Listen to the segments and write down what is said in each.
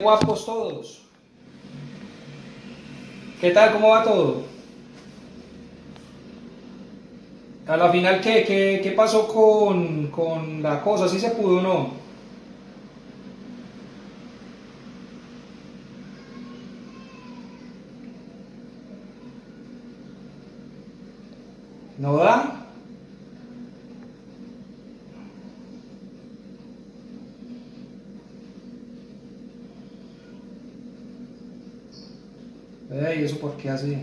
Guapos todos. ¿Qué tal? ¿Cómo va todo? A la final, ¿qué pasó con la cosa? ¿Sí se pudo o no? ¿No da? ¿Y eso por qué así?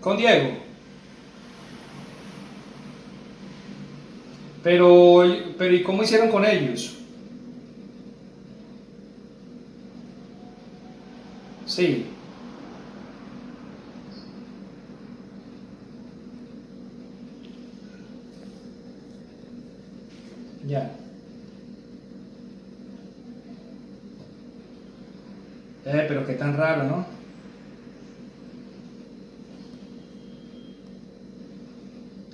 Con Diego. Pero, pero ¿y cómo hicieron con ellos? Sí, ya. Pero qué tan raro, ¿no?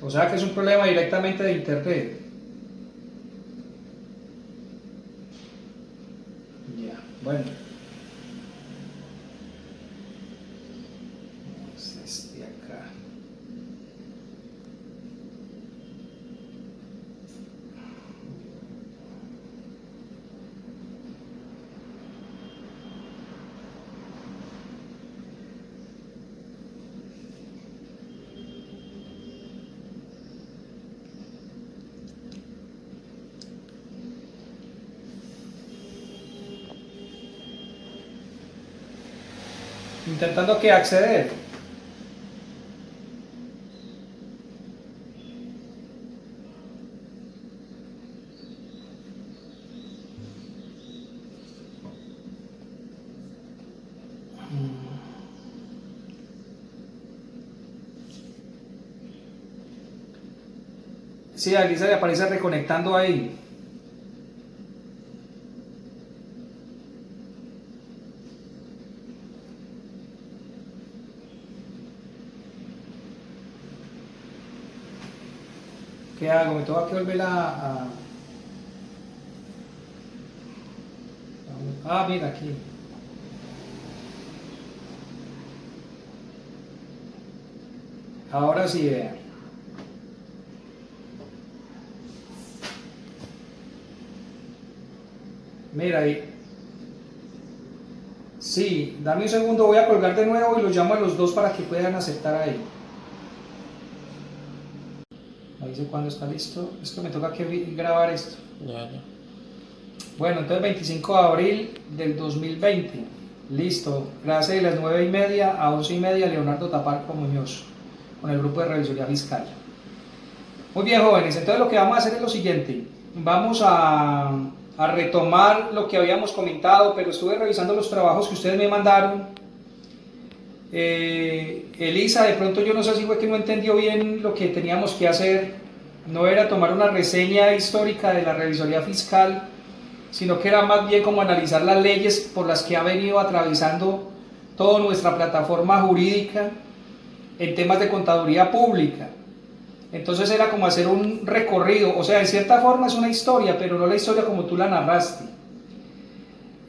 O sea que es un problema directamente de internet. Ya, bueno. Este acá. Intentando que acceder. Sí, a Lisa le aparece reconectando ahí. ¿Qué hago? Me tengo que volver Ah, mira aquí. Ahora sí, vean. Mira ahí. Sí, dame un segundo, voy a colgar de nuevo y los llamo a los dos para que puedan aceptar ahí. Me dice cuando está listo. Es que me toca que grabar esto. Ya, ya. Bueno, entonces 25 de abril del 2020. Listo. Clase de las 9:30 a 11:30, Leonardo Taparco Muñoz, con el grupo de revisoría fiscal. Muy bien, jóvenes, entonces lo que vamos a hacer es lo siguiente. Vamos a retomar lo que habíamos comentado, pero estuve revisando los trabajos que ustedes me mandaron. Elisa, de pronto yo no sé si fue que no entendió bien lo que teníamos que hacer. No era tomar una reseña histórica de la revisoría fiscal, sino que era más bien como analizar las leyes por las que ha venido atravesando toda nuestra plataforma jurídica en temas de contaduría pública. Entonces era como hacer un recorrido, o sea, en cierta forma es una historia, pero no la historia como tú la narraste.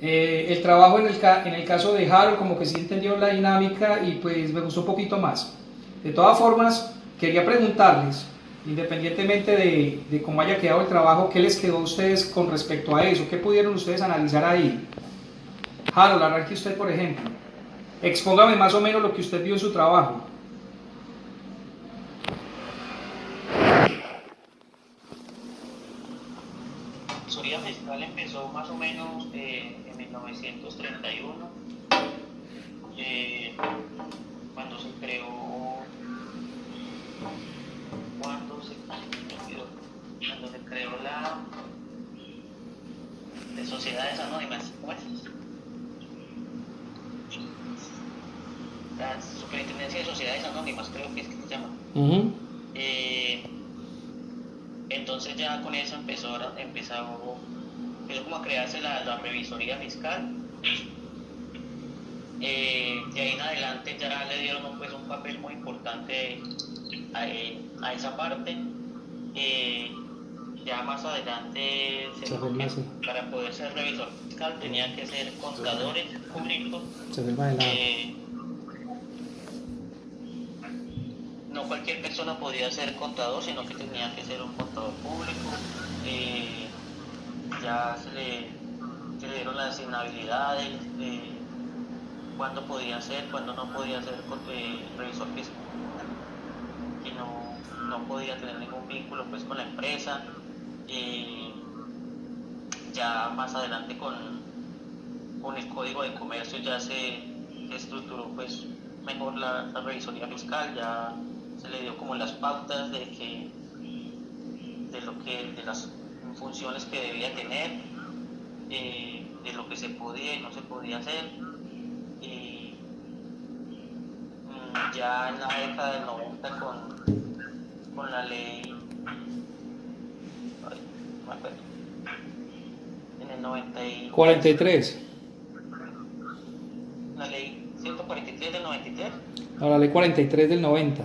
El trabajo en el caso de Harold como que sí entendió la dinámica y pues me gustó un poquito más. De todas formas, quería preguntarles, independientemente de cómo haya quedado el trabajo, ¿qué les quedó a ustedes con respecto a eso? ¿Qué pudieron ustedes analizar ahí? Harold, arranque usted por ejemplo. Expóngame más o menos lo que usted vio en su trabajo. Asesoría fiscal empezó más o menos en 1931, eh, cuando se creó, cuando se creó la de sociedades anónimas, ¿cómo es? La Superintendencia de Sociedades Anónimas, creo que es que se llama. Eh, entonces ya con eso empezó como a crearse la revisoría fiscal. De ahí en adelante ya le dieron pues, un papel muy importante a esa parte. ya más adelante se dijo que para poder ser revisor fiscal tenían que ser contadores públicos. No cualquier persona podía ser contador, sino que tenía que ser un contador público. Ya se le dieron las asignabilidades, cuándo podía ser, cuándo no podía ser revisor fiscal, y no podía tener ningún vínculo pues con la empresa. Ya más adelante con el Código de Comercio ya se estructuró pues mejor la revisoría fiscal, ya se le dio como las pautas de las funciones que debía tener, de lo que se podía y no se podía hacer. Ya en la década del 90 con la ley, no me acuerdo, en el 43. La ley 143 del 93. No, la ley 43 del 90.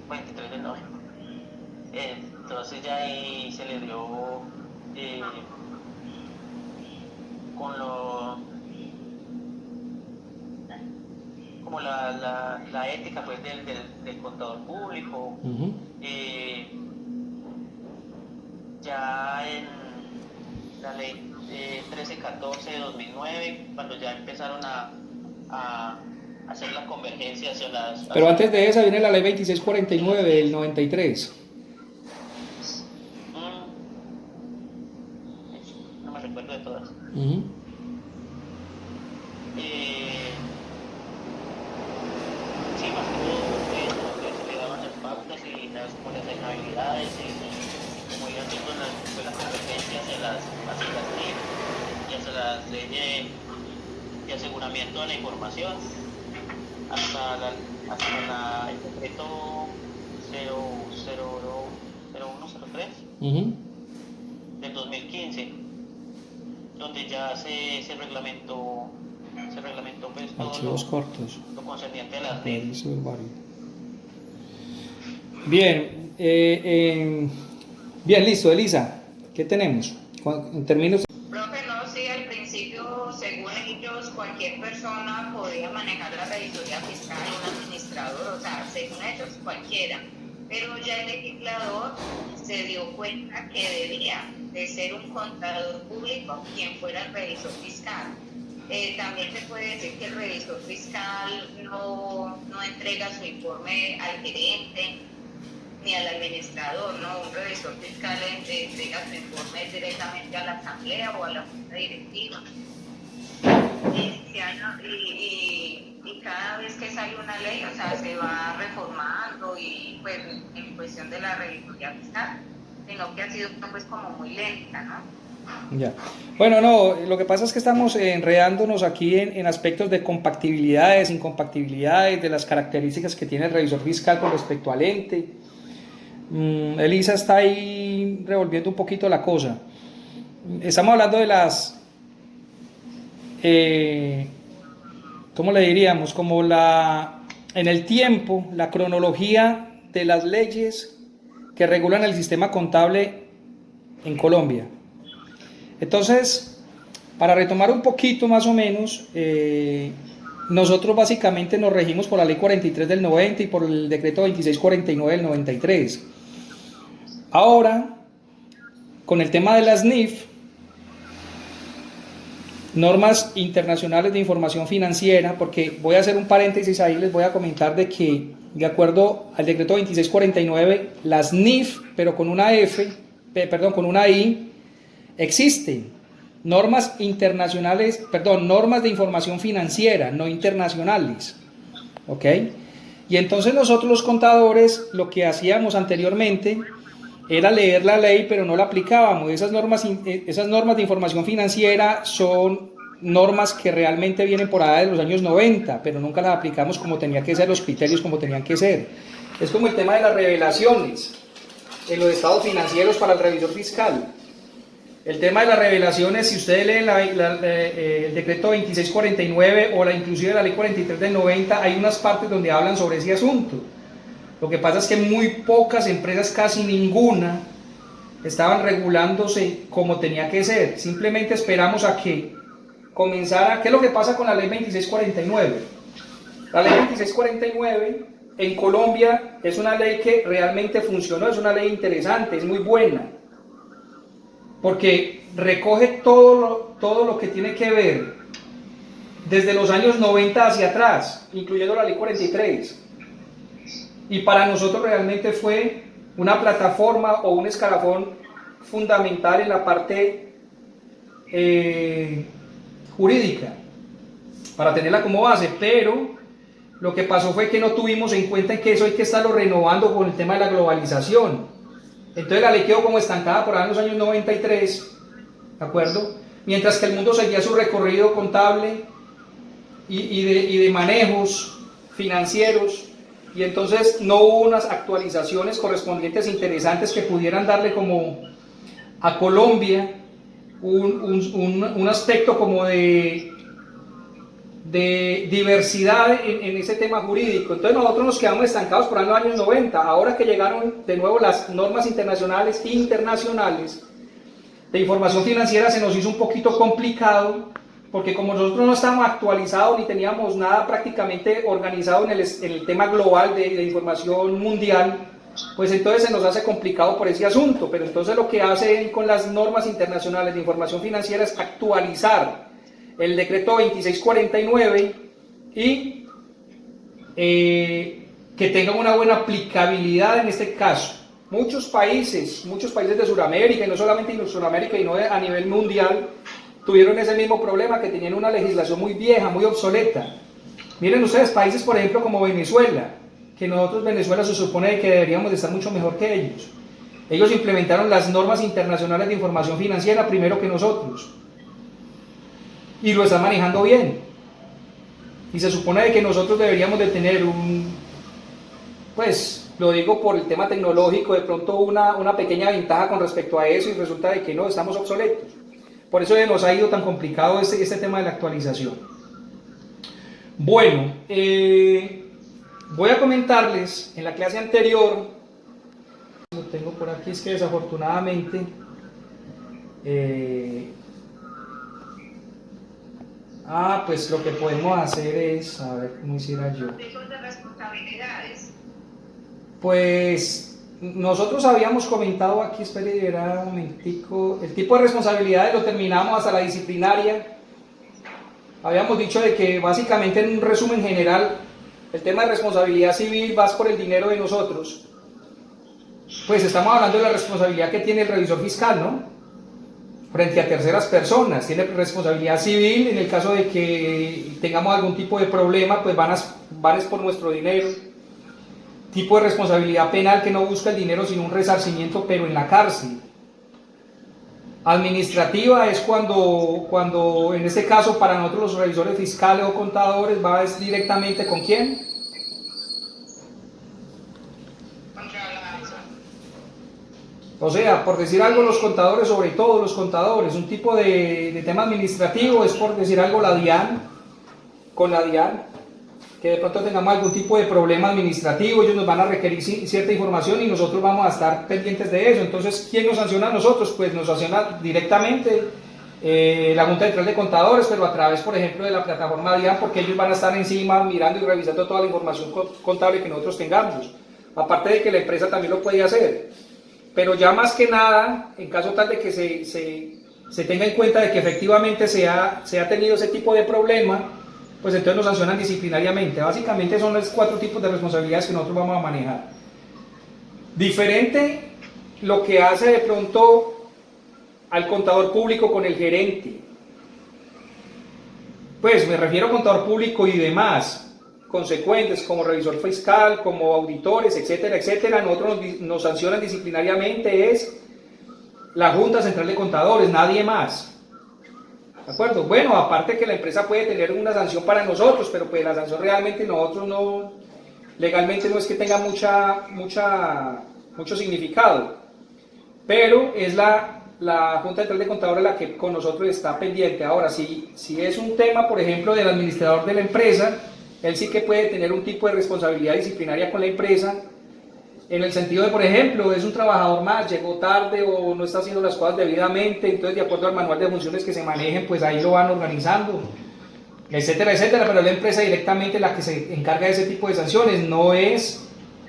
43 del 90. Entonces ya ahí se le dio con como la ética pues del contador público. Ya en la ley 1314 de 2009, cuando ya empezaron a hacer la convergencia hacia las... Pero antes de esa viene la ley 2649 del 93. No me recuerdo de todas. Sí, más que todo se le daban las pautas y las habilidades y como iban haciendo las convergencias hacia las NIF y hacia las leyes de aseguramiento de la información, hasta el decreto 0103 del 2015, donde ya se reglamentó pues archivos cortos, lo concerniente a las NIF. Bien, bien, listo, Elisa, ¿qué tenemos? En términos... Profe, no, sí, al principio, según ellos, cualquier persona podía manejar la revisoría fiscal, un administrador, o sea, según ellos, cualquiera. Pero ya el legislador se dio cuenta que debía de ser un contador público quien fuera el revisor fiscal. También se puede decir que el revisor fiscal no entrega su informe al gerente ni al administrador, ¿no? Un revisor fiscal entrega su informe directamente a la asamblea o a la junta directiva. Y cada vez que sale una ley, o sea, se va reformando y pues en cuestión de la revisoría fiscal, sino que ha sido pues como muy lenta, ¿no? Ya. Bueno, no, lo que pasa es que estamos enredándonos aquí en aspectos de compatibilidades, incompatibilidades, de las características que tiene el revisor fiscal con respecto al ente. Elisa está ahí revolviendo un poquito la cosa. Estamos hablando de las, ¿cómo le diríamos? Como en el tiempo, la cronología de las leyes que regulan el sistema contable en Colombia. Entonces, para retomar un poquito más o menos, nosotros básicamente nos regimos por la ley 43 del 90 y por el decreto 2649 del 93. Ahora, con el tema de las NIF, normas internacionales de información financiera, porque voy a hacer un paréntesis ahí, les voy a comentar de que, de acuerdo al decreto 2649, las NIF, pero con una con una I, existen normas internacionales, normas de información financiera, no internacionales, ¿ok? Y entonces nosotros los contadores lo que hacíamos anteriormente era leer la ley, pero no la aplicábamos. Esas normas de información financiera son normas que realmente vienen por allá de los años 90, pero nunca las aplicamos como tenía que ser, los criterios como tenían que ser. Es como el tema de las revelaciones en los estados financieros para el revisor fiscal. El tema de las revelaciones, si ustedes leen el decreto 2649 o inclusive la ley 43 del 90, hay unas partes donde hablan sobre ese asunto. Lo que pasa es que muy pocas empresas, casi ninguna, estaban regulándose como tenía que ser. Simplemente esperamos a que comenzara. ¿Qué es lo que pasa con la ley 2649? La ley 2649 en Colombia es una ley que realmente funcionó, es una ley interesante, es muy buena, porque recoge todo lo que tiene que ver desde los años 90 hacia atrás, incluyendo la ley 43. Y para nosotros realmente fue una plataforma o un escalafón fundamental en la parte jurídica, para tenerla como base, pero lo que pasó fue que no tuvimos en cuenta que eso hay que estarlo renovando con el tema de la globalización. Entonces la ley quedó como estancada por ahí en los años 93, ¿de acuerdo? Mientras que el mundo seguía su recorrido contable y de manejos financieros, y entonces no hubo unas actualizaciones correspondientes interesantes que pudieran darle como a Colombia un aspecto como de diversidad en ese tema jurídico. Entonces nosotros nos quedamos estancados por ahí en los años 90. Ahora que llegaron de nuevo las normas internacionales de información financiera, se nos hizo un poquito complicado, porque como nosotros no estábamos actualizados ni teníamos nada prácticamente organizado en el tema global de información mundial, pues entonces se nos hace complicado por ese asunto. Pero entonces lo que hacen con las normas internacionales de información financiera es actualizar el decreto 2649 y que tengan una buena aplicabilidad en este caso. Muchos países de Sudamérica, y no solamente en Sudamérica, sino a nivel mundial, tuvieron ese mismo problema, que tenían una legislación muy vieja, muy obsoleta. Miren ustedes, países por ejemplo como Venezuela, que nosotros Venezuela se supone que deberíamos de estar mucho mejor que ellos. Ellos implementaron las normas internacionales de información financiera primero que nosotros, y lo están manejando bien. Y se supone que nosotros deberíamos de tener pues lo digo por el tema tecnológico, de pronto una pequeña ventaja con respecto a eso, y resulta de que no, estamos obsoletos. Por eso nos ha ido tan complicado este tema de la actualización. Bueno, voy a comentarles en la clase anterior, lo tengo por aquí, es que desafortunadamente pues lo que podemos hacer es, a ver cómo hiciera yo. Tipos de responsabilidades. Pues nosotros habíamos comentado aquí, espere un momentico, el tipo de responsabilidades lo terminamos hasta la disciplinaria. Habíamos dicho de que básicamente, en un resumen general, el tema de responsabilidad civil vas por el dinero de nosotros. Pues estamos hablando de la responsabilidad que tiene el revisor fiscal, ¿no? Frente a terceras personas. Tiene responsabilidad civil en el caso de que tengamos algún tipo de problema, pues van por nuestro dinero. Tipo de responsabilidad penal, que no busca el dinero sino un resarcimiento, pero en la cárcel. Administrativa es cuando en este caso para nosotros los revisores fiscales o contadores va directamente ¿con quién? O sea, por decir algo, los contadores, sobre todo los contadores, un tipo de tema administrativo es, por decir algo, la DIAN, con la DIAN, que de pronto tengamos algún tipo de problema administrativo, ellos nos van a requerir cierta información y nosotros vamos a estar pendientes de eso. Entonces, ¿quién nos sanciona a nosotros? Pues nos sanciona directamente la Junta Central de Contadores, pero a través, por ejemplo, de la plataforma DIAN, porque ellos van a estar encima mirando y revisando toda la información contable que nosotros tengamos. Aparte de que la empresa también lo puede hacer. Pero ya más que nada, en caso tal de que se tenga en cuenta de que efectivamente se ha tenido ese tipo de problema, pues entonces nos sancionan disciplinariamente. Básicamente son los 4 tipos de responsabilidades que nosotros vamos a manejar. Diferente lo que hace de pronto al contador público con el gerente. Pues me refiero a contador público y demás consecuentes, como revisor fiscal, como auditores, etcétera, etcétera. Nosotros nos sancionan disciplinariamente es la Junta Central de Contadores, nadie más. ¿De acuerdo? Bueno, aparte que la empresa puede tener una sanción para nosotros, pero pues la sanción realmente nosotros no, legalmente no es que tenga mucho significado, pero es la Junta Central de Contadores la que con nosotros está pendiente. Ahora, si es un tema, por ejemplo, del administrador de la empresa, él sí que puede tener un tipo de responsabilidad disciplinaria con la empresa, en el sentido de, por ejemplo, es un trabajador más, llegó tarde o no está haciendo las cosas debidamente, entonces de acuerdo al manual de funciones que se manejen, pues ahí lo van organizando, etcétera, etcétera, pero la empresa directamente la que se encarga de ese tipo de sanciones, no es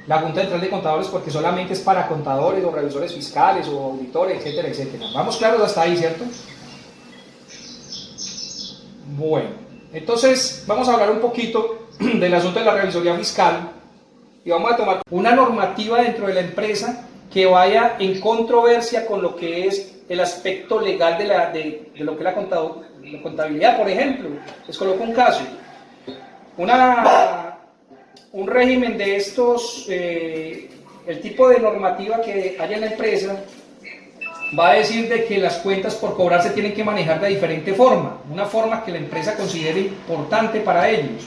la Junta Central de Contadores, porque solamente es para contadores o revisores fiscales o auditores, etcétera, etcétera. Vamos claros hasta ahí, ¿cierto? Bueno, entonces vamos a hablar un poquito del asunto de la revisoría fiscal y vamos a tomar una normativa dentro de la empresa que vaya en controversia con lo que es el aspecto legal de lo que es la contabilidad. Por ejemplo, les coloco un caso, un régimen de estos, el tipo de normativa que haya en la empresa va a decir de que las cuentas por cobrar se tienen que manejar de diferente forma, una forma que la empresa considere importante para ellos.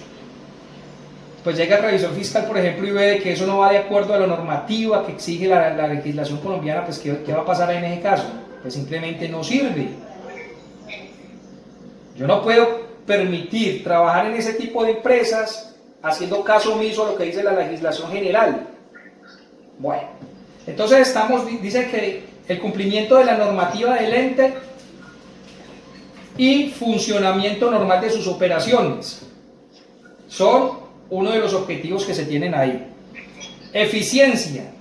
Pues llega el revisor fiscal, por ejemplo, y ve de que eso no va de acuerdo a la normativa que exige la legislación colombiana, pues ¿qué va a pasar en ese caso? Pues simplemente no sirve. Yo no puedo permitir trabajar en ese tipo de empresas haciendo caso omiso a lo que dice la legislación general. Bueno, entonces dice que el cumplimiento de la normativa del ente y funcionamiento normal de sus operaciones son uno de los objetivos que se tienen ahí. Eficiencia.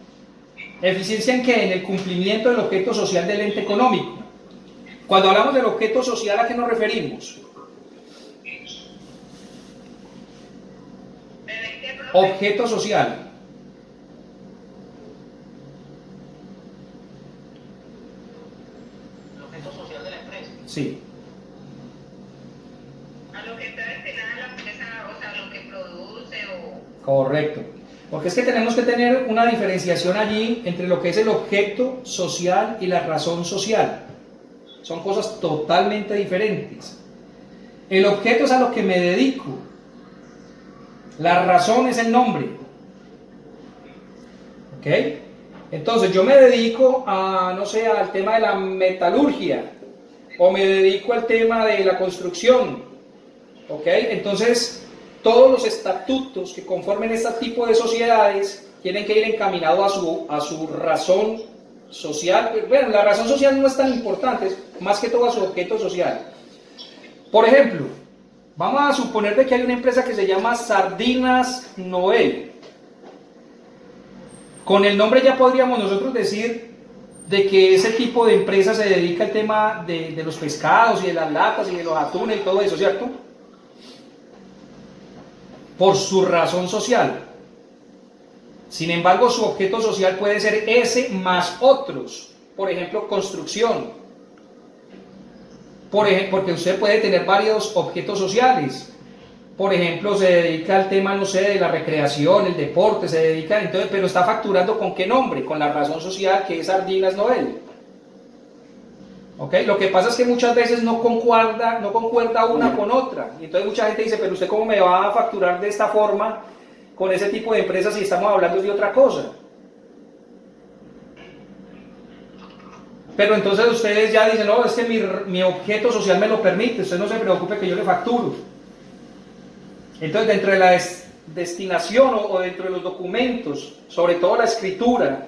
¿Eficiencia en qué? En el cumplimiento del objeto social del ente económico. Cuando hablamos del objeto social, ¿a qué nos referimos? Objeto social. El objeto social de la empresa. Sí. A lo que está destinada la empresa, o sea, lo que produce o... Correcto. Porque es que tenemos que tener una diferenciación allí entre lo que es el objeto social y la razón social. Son cosas totalmente diferentes. El objeto es a lo que me dedico. La razón es el nombre. ¿Ok? Entonces yo me dedico a, no sé, al tema de la metalurgia, o me dedico al tema de la construcción. ¿Ok? Entonces todos los estatutos que conformen este tipo de sociedades tienen que ir encaminados a su razón social. Bueno, la razón social no es tan importante, es más que todo a su objeto social. Por ejemplo, vamos a suponer de que hay una empresa que se llama Sardinas Noel. Con el nombre ya podríamos nosotros decir de que ese tipo de empresa se dedica al tema de los pescados y de las latas y de los atunes y todo eso, ¿cierto? Por su razón social. Sin embargo, su objeto social puede ser ese más otros. Por ejemplo, construcción. Porque usted puede tener varios objetos sociales. Por ejemplo, se dedica al tema, no sé, de la recreación, el deporte, se dedica, entonces, pero está facturando ¿con qué nombre? Con la razón social que es Sardinas Noel. ¿Ok? Lo que pasa es que muchas veces no concuerda una con otra. Y entonces mucha gente dice, pero usted ¿cómo me va a facturar de esta forma con ese tipo de empresas si estamos hablando de otra cosa? Pero entonces ustedes ya dicen, no, es que mi objeto social me lo permite, usted no se preocupe que yo le facturo. Entonces dentro de la destinación o dentro de los documentos, sobre todo la escritura,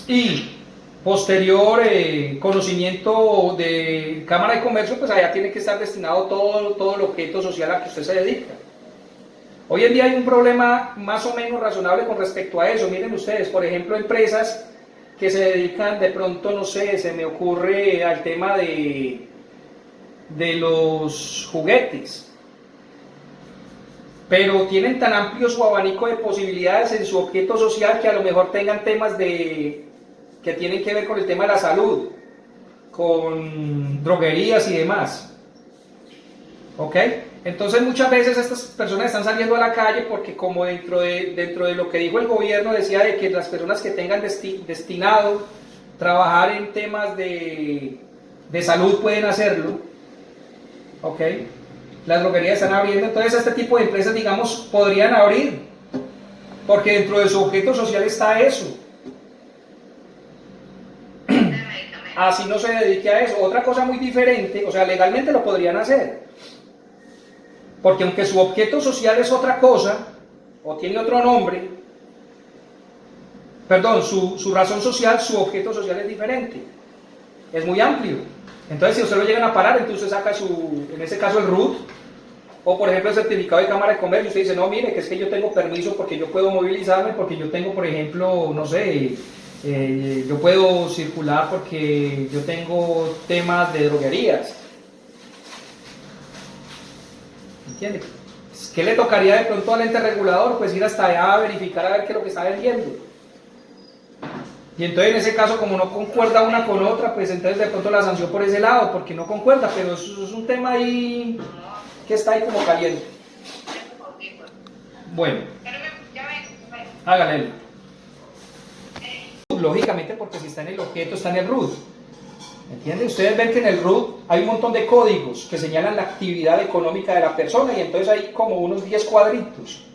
y posterior conocimiento de Cámara de Comercio, pues allá tiene que estar destinado todo el objeto social a que usted se dedica. Hoy en día hay un problema más o menos razonable con respecto a eso. Miren ustedes, por ejemplo, empresas que se dedican de pronto, no sé, se me ocurre al tema de los juguetes, pero tienen tan amplio su abanico de posibilidades en su objeto social que a lo mejor tengan temas que tienen que ver con el tema de la salud, con droguerías y demás. ¿Ok? Entonces muchas veces estas personas están saliendo a la calle porque como dentro de lo que dijo el gobierno decía de que las personas que tengan destinado trabajar en temas de salud pueden hacerlo. ¿Ok? Las droguerías están abriendo, entonces este tipo de empresas, digamos, podrían abrir, porque dentro de su objeto social está eso. Así no se dedique a eso. Otra cosa muy diferente, o sea, legalmente lo podrían hacer, porque aunque su objeto social es otra cosa, o tiene otro nombre, perdón, su razón social, su objeto social es diferente, es muy amplio. Entonces si a usted lo llegan a parar, entonces usted saca en ese caso el RUT, o por ejemplo el certificado de Cámara de Comercio, usted dice, no, mire, que es que yo tengo permiso porque yo puedo movilizarme, porque yo tengo, por ejemplo, no sé, yo puedo circular porque yo tengo temas de droguerías. ¿Entiende? ¿Qué le tocaría de pronto al ente regulador? Pues ir hasta allá a verificar a ver qué es lo que está vendiendo. Y entonces en ese caso, como no concuerda una con otra, pues entonces de pronto la sanción por ese lado, porque no concuerda, pero eso es un tema ahí que está ahí como caliente. Bueno, hágale. Lógicamente, porque si está en el objeto, está en el RUT. ¿Entienden? Ustedes ven que en el RUT hay un montón de códigos que señalan la actividad económica de la persona y entonces hay como unos 10 cuadritos.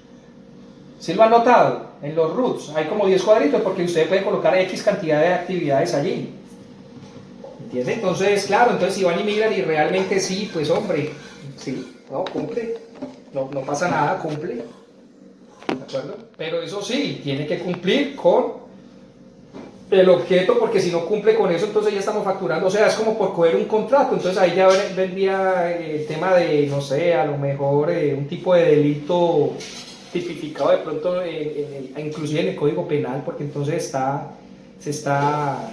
¿Sí lo han notado? En los RUTs hay como 10 cuadritos porque ustedes pueden colocar X cantidad de actividades allí. ¿Entienden? Entonces, claro, entonces si van y miran y realmente sí, pues hombre, sí, no, cumple, no pasa nada, cumple. ¿De acuerdo? Pero eso sí, tiene que cumplir con el objeto, porque si no cumple con eso, entonces ya estamos facturando, o sea, es como por coger un contrato, entonces ahí ya vendría el tema de, no sé, a lo mejor un tipo de delito tipificado de pronto, inclusive en el Código Penal, porque entonces se está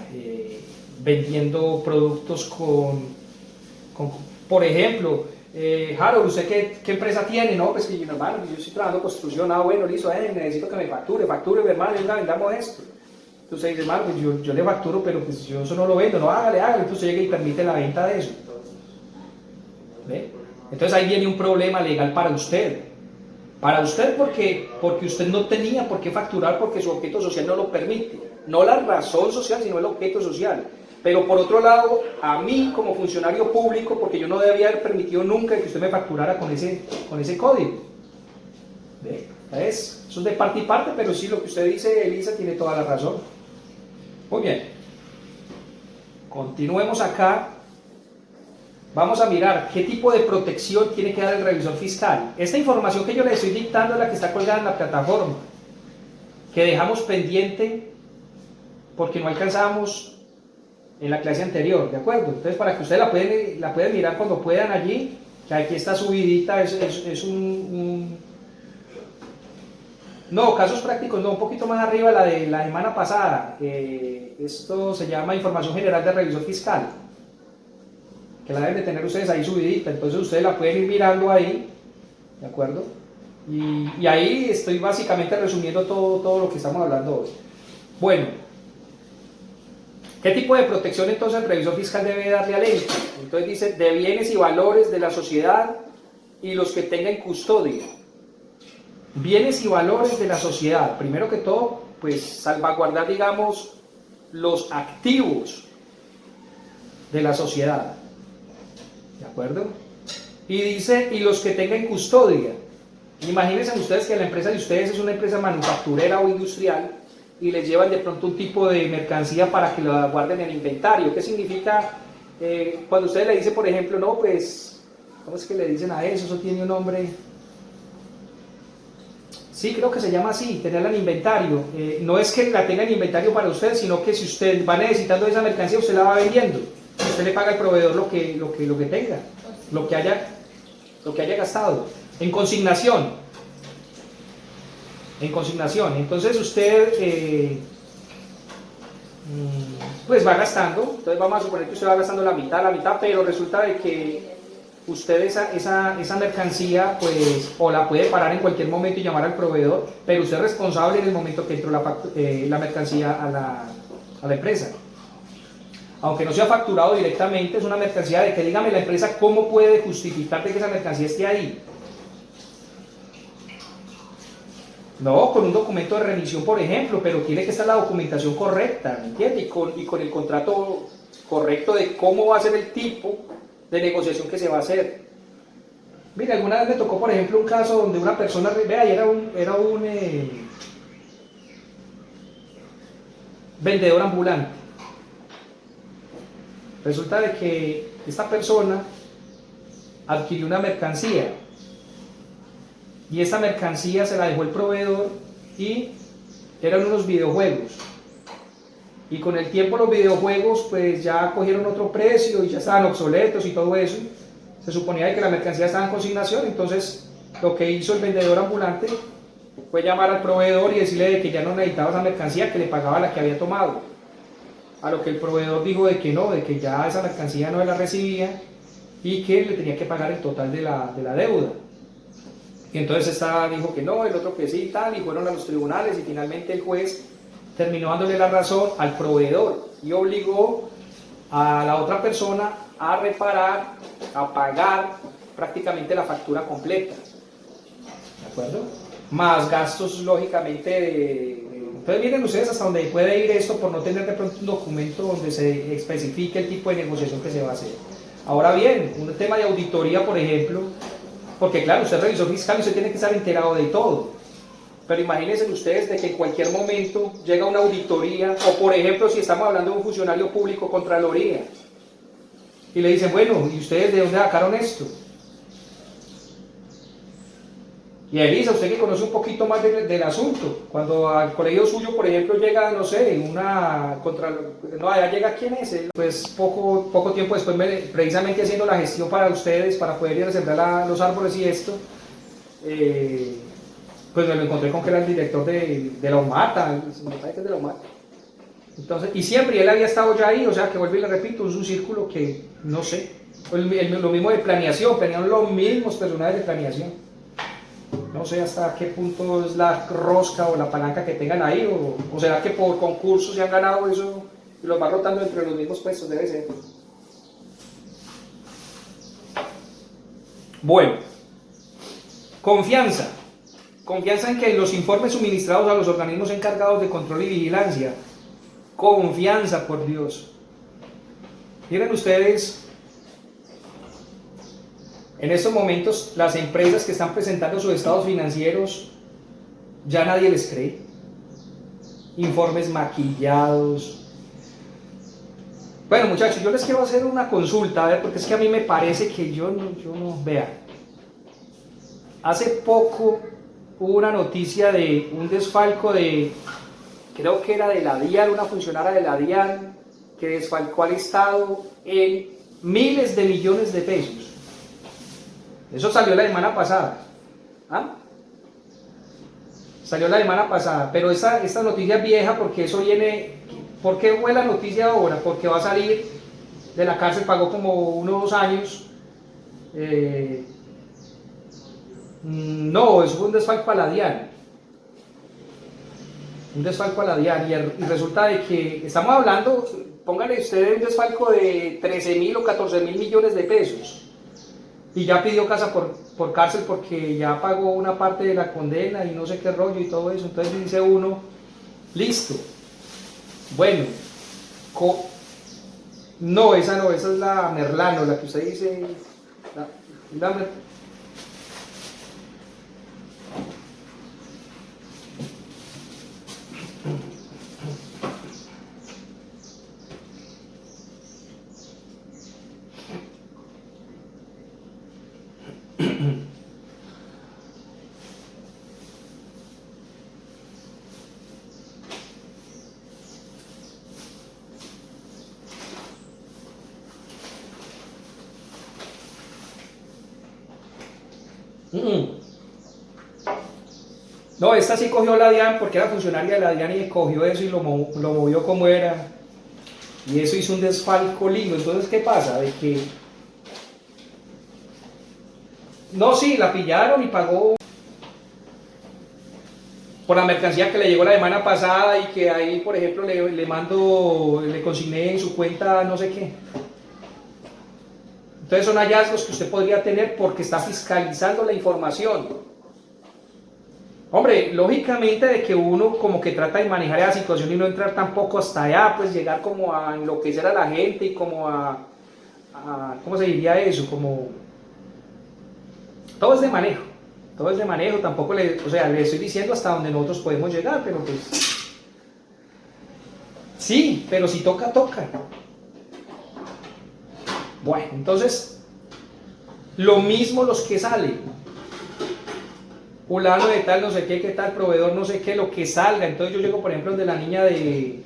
vendiendo productos por ejemplo, Harold, ¿usted qué empresa tiene? No, pues que hermano, yo estoy trabajando en construcción, bueno, listo, necesito que me facture, mi hermano, venga, vendamos esto. Entonces dice, hermano, pues yo le facturo, pero pues yo eso no lo vendo, no, hágale, entonces llega y permite la venta de eso. ¿Ve? Entonces ahí viene un problema legal para usted. Para usted porque usted no tenía por qué facturar porque su objeto social no lo permite. No la razón social, sino el objeto social. Pero por otro lado, a mí como funcionario público, porque yo no debía haber permitido nunca que usted me facturara con ese código. ¿Ve? Entonces, eso es de parte y parte, pero sí lo que usted dice, Elisa, tiene toda la razón. Muy bien, continuemos acá. Vamos a mirar qué tipo de protección tiene que dar el revisor fiscal. Esta información que yo le estoy dictando es la que está colgada en la plataforma, que dejamos pendiente porque no alcanzamos en la clase anterior, ¿de acuerdo? Entonces, para que ustedes la pueden mirar cuando puedan allí, que aquí está subidita, es no, casos prácticos no, un poquito más arriba la de la semana pasada. Esto se llama Información General del Revisor Fiscal, que la deben de tener ustedes ahí subidita, entonces ustedes la pueden ir mirando ahí, ¿de acuerdo? Y ahí estoy básicamente resumiendo todo lo que estamos hablando hoy. Bueno, ¿qué tipo de protección entonces el revisor fiscal debe darle al ente? Entonces dice, de bienes y valores de la sociedad y los que tenga en custodia. Bienes y valores de la sociedad, primero que todo, pues salvaguardar, digamos, los activos de la sociedad, ¿de acuerdo? Y dice, y los que tengan custodia. Imagínense ustedes que la empresa de ustedes es una empresa manufacturera o industrial y les llevan de pronto un tipo de mercancía para que la guarden en el inventario. ¿Qué significa? Cuando ustedes le dicen, por ejemplo, no, pues, ¿cómo es que le dicen a eso? Eso tiene un nombre. Sí, creo que se llama así, tenerla en inventario. No es que la tenga en inventario para usted, sino que si usted va necesitando esa mercancía, usted la va vendiendo. Usted le paga al proveedor lo que tenga, lo que haya gastado. En consignación. Entonces usted pues va gastando. Entonces vamos a suponer que usted va gastando la mitad, pero resulta de que usted esa mercancía pues o la puede parar en cualquier momento y llamar al proveedor, pero usted es responsable en el momento que entró la mercancía a la empresa. Aunque no sea facturado directamente, es una mercancía de que dígame la empresa cómo puede justificar de que esa mercancía esté ahí. No, con un documento de remisión, por ejemplo, pero tiene que estar la documentación correcta, ¿me entiende? Y con el contrato correcto de cómo va a ser el tipo de negociación que se va a hacer. Mira, alguna vez me tocó, por ejemplo, un caso donde una persona, vea, era un vendedor ambulante. Resulta de que esta persona adquirió una mercancía y esta mercancía se la dejó el proveedor y eran unos videojuegos. Y con el tiempo los videojuegos pues ya cogieron otro precio y ya estaban obsoletos y todo eso. Se suponía que la mercancía estaba en consignación, entonces lo que hizo el vendedor ambulante fue llamar al proveedor y decirle de que ya no necesitaba esa mercancía, que le pagaba la que había tomado. A lo que el proveedor dijo de que no, de que ya esa mercancía no la recibía y que le tenía que pagar el total de la deuda. Y entonces esta dijo que no, el otro que sí y tal, y fueron a los tribunales y finalmente el juez terminó dándole la razón al proveedor y obligó a la otra persona a reparar, a pagar prácticamente la factura completa. ¿De acuerdo? Más gastos, lógicamente, entonces miren ustedes hasta dónde puede ir esto por no tener de pronto un documento donde se especifique el tipo de negociación que se va a hacer. Ahora bien, un tema de auditoría, por ejemplo, porque claro, usted es revisor fiscal y usted tiene que estar enterado de todo. Pero imagínense ustedes de que en cualquier momento llega una auditoría, o por ejemplo, si estamos hablando de un funcionario público, Contraloría, y le dicen, bueno, ¿y ustedes de dónde sacaron esto? Y Elisa, usted que conoce un poquito más del asunto, cuando al colegio suyo, por ejemplo, llega, no sé, no, allá llega quién es, pues poco tiempo después, precisamente haciendo la gestión para ustedes, para poder ir a sembrar los árboles y esto, pues me lo encontré con que era el director de la UMATA, me parece que es de la UMATA. Entonces, y siempre él había estado ya ahí, o sea que vuelvo y le repito, es un círculo que, no sé, lo mismo de planeación, planearon los mismos personajes de planeación. No sé hasta qué punto es la rosca o la palanca que tengan ahí, o será que por concursos se han ganado eso y los van rotando entre los mismos puestos, debe ser. Bueno, confianza. Confianza en que los informes suministrados a los organismos encargados de control y vigilancia. Confianza, por Dios. Miren ustedes, en estos momentos las empresas que están presentando sus estados financieros, ya nadie les cree. Informes maquillados. Bueno muchachos, yo les quiero hacer una consulta, a ver, porque es que a mí me parece que yo no, vean. Hace poco hubo una noticia de un desfalco de, creo que era de la DIAN, una funcionaria de la DIAN, que desfalcó al Estado en miles de millones de pesos. Eso salió la semana pasada. ¿Ah? Salió la semana pasada, pero esta noticia es vieja porque eso viene. ¿Por qué fue la noticia ahora? Porque va a salir de la cárcel, pagó como 1 o 2 años. No, eso fue un desfalco a la DIAN. Un desfalco a la DIAN. Y resulta de que estamos hablando, pónganle ustedes un desfalco de 13.000 o 14.000 millones de pesos. Y ya pidió casa por cárcel porque ya pagó una parte de la condena y no sé qué rollo y todo eso. Entonces dice uno, listo. Bueno, no, esa es la Merlano, la que usted dice. La No, esta sí cogió la DIAN porque era funcionaria de la DIAN y cogió eso y lo movió como era. Y eso hizo un desfalco lindo. Entonces, ¿qué pasa? De que... No, sí, la pillaron y pagó por la mercancía que le llegó la semana pasada y que ahí, por ejemplo, le consigné en su cuenta no sé qué. Entonces son hallazgos que usted podría tener porque está fiscalizando la información. Hombre, lógicamente de que uno como que trata de manejar esa situación y no entrar tampoco hasta allá, pues llegar como a enloquecer a la gente y como a ¿cómo se diría eso? Como... Todo es de manejo, tampoco le estoy diciendo hasta donde nosotros podemos llegar, pero pues... Sí, pero si toca, toca. Bueno, entonces, lo mismo los que salen. fulano de tal, no sé qué tal, proveedor, no sé qué, lo que salga. Entonces yo llego, por ejemplo, donde la niña de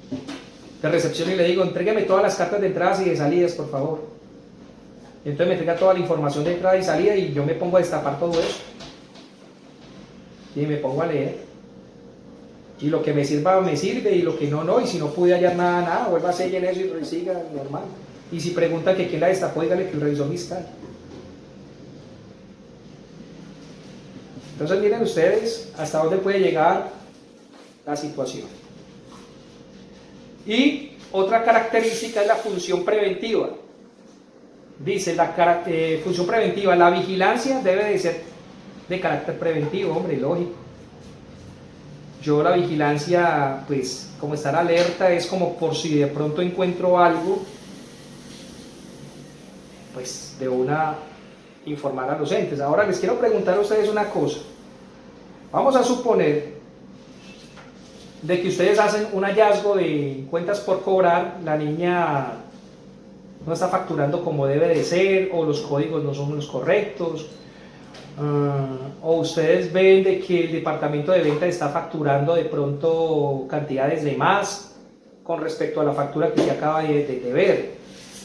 recepción y le digo, entrégueme todas las cartas de entradas y de salidas, por favor. Y entonces me entrega toda la información de entrada y salida y yo me pongo a destapar todo eso. Y me pongo a leer. Y lo que me sirva, me sirve, y lo que no, no. Y si no pude hallar nada, nada, vuelva a seguir en eso y siga normal. Y si pregunta que quién la destapó, dígale que el revisor fiscal. Entonces miren ustedes hasta dónde puede llegar la situación. Y otra característica es la función preventiva. Dice la función preventiva, la vigilancia debe de ser de carácter preventivo, hombre, lógico. Yo la vigilancia, pues como estar alerta es como por si de pronto encuentro algo, pues de una informar a los entes. Ahora les quiero preguntar a ustedes una cosa. Vamos a suponer de que ustedes hacen un hallazgo de cuentas por cobrar, la niña no está facturando como debe de ser, o los códigos no son los correctos, o ustedes ven de que el departamento de ventas está facturando de pronto cantidades de más con respecto a la factura que se acaba de ver.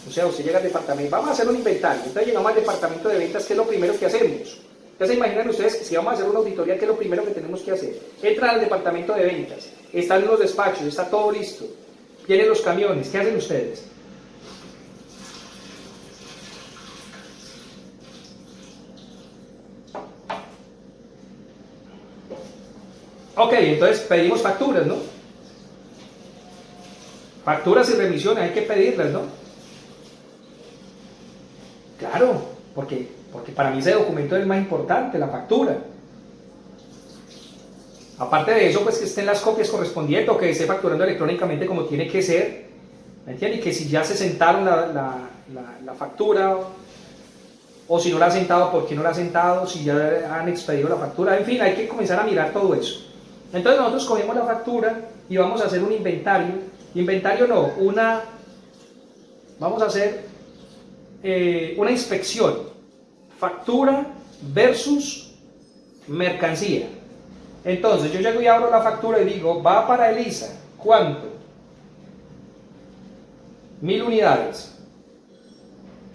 O sea, usted llega al departamento, vamos a hacer un inventario, entonces llegamos al departamento de ventas, ¿qué es lo primero que hacemos? Entonces imaginan ustedes que si vamos a hacer una auditoría, ¿qué es lo primero que tenemos que hacer? Entran al departamento de ventas, están en los despachos, está todo listo, vienen los camiones, ¿qué hacen ustedes? Ok, entonces pedimos facturas, ¿no? Facturas y remisiones, hay que pedirlas, ¿no? Claro, porque para mí ese documento es el más importante, la factura. Aparte de eso, pues que estén las copias correspondientes o que esté facturando electrónicamente como tiene que ser. ¿Me entiendes? Y que si ya se sentaron la factura, o si no la ha sentado, ¿por qué no la ha sentado? Si ya han expedido la factura, en fin, hay que comenzar a mirar todo eso. Entonces nosotros cogemos la factura y vamos a hacer un inventario. Inventario no, vamos a hacer una inspección. Factura versus mercancía. Entonces yo llego y abro la factura y digo, va para Elisa, ¿cuánto? 1000 unidades.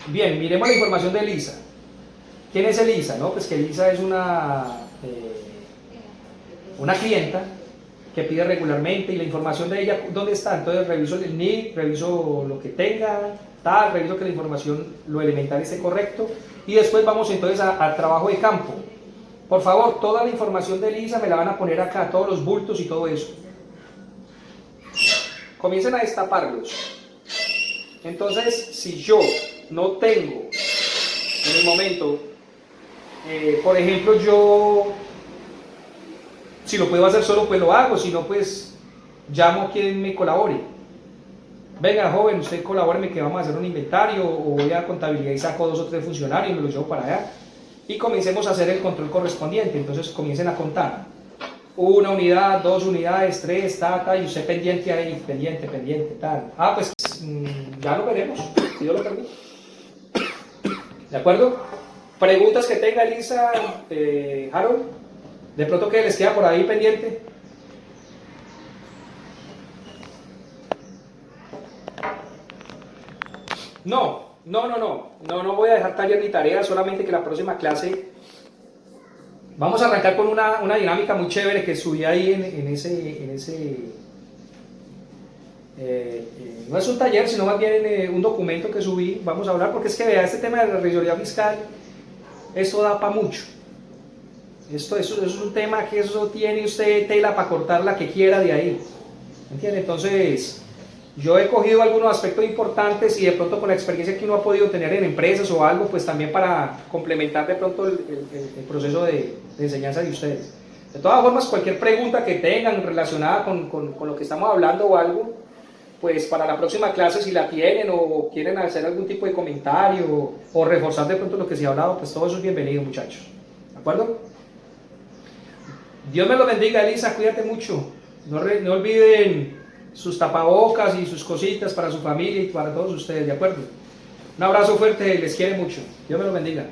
Bien, miremos la información de Elisa. ¿Quién es Elisa? No, pues que Elisa es una clienta que pide regularmente, y la información de ella, ¿dónde está? Entonces reviso el NIC, reviso lo que tenga, tal, reviso que la información, lo elemental esté correcto, y después vamos entonces al trabajo de campo. Por favor, toda la información de Elisa me la van a poner acá, todos los bultos y todo eso. Comiencen a destaparlos. Entonces, si yo no tengo en el momento, por ejemplo, si lo puedo hacer solo, pues lo hago, si no, pues llamo a quien me colabore. Venga, joven, usted colabóreme que vamos a hacer un inventario, o voy a contabilidad y saco 2 o 3 funcionarios y me los llevo para allá. Y comencemos a hacer el control correspondiente. Entonces comiencen a contar. 1 unidad, 2 unidades, 3, y usted pendiente ahí, pendiente, tal. Pues ya lo veremos, si Dios lo permite. ¿De acuerdo? Preguntas que tenga Elisa, Harold, de pronto que les queda por ahí pendiente. No voy a dejar taller ni tarea, solamente que la próxima clase vamos a arrancar con una dinámica muy chévere que subí ahí en ese no es un taller, sino más bien un documento que subí. Vamos a hablar, porque es que vea, este tema de la revisoría fiscal, esto da para mucho. Eso es un tema que eso tiene usted tela para cortar la que quiera de ahí. ¿Entiende? Entonces, yo he cogido algunos aspectos importantes y de pronto con la experiencia que uno ha podido tener en empresas o algo, pues también para complementar de pronto el proceso de enseñanza de ustedes. De todas formas, cualquier pregunta que tengan relacionada con lo que estamos hablando o algo, pues para la próxima clase, si la tienen o quieren hacer algún tipo de comentario o reforzar de pronto lo que se ha hablado, pues todo eso es bienvenido, muchachos. ¿De acuerdo? Dios me lo bendiga, Elisa, cuídate mucho. No olviden sus tapabocas y sus cositas para su familia y para todos ustedes, ¿de acuerdo? Un abrazo fuerte, les quiere mucho. Dios me lo bendiga.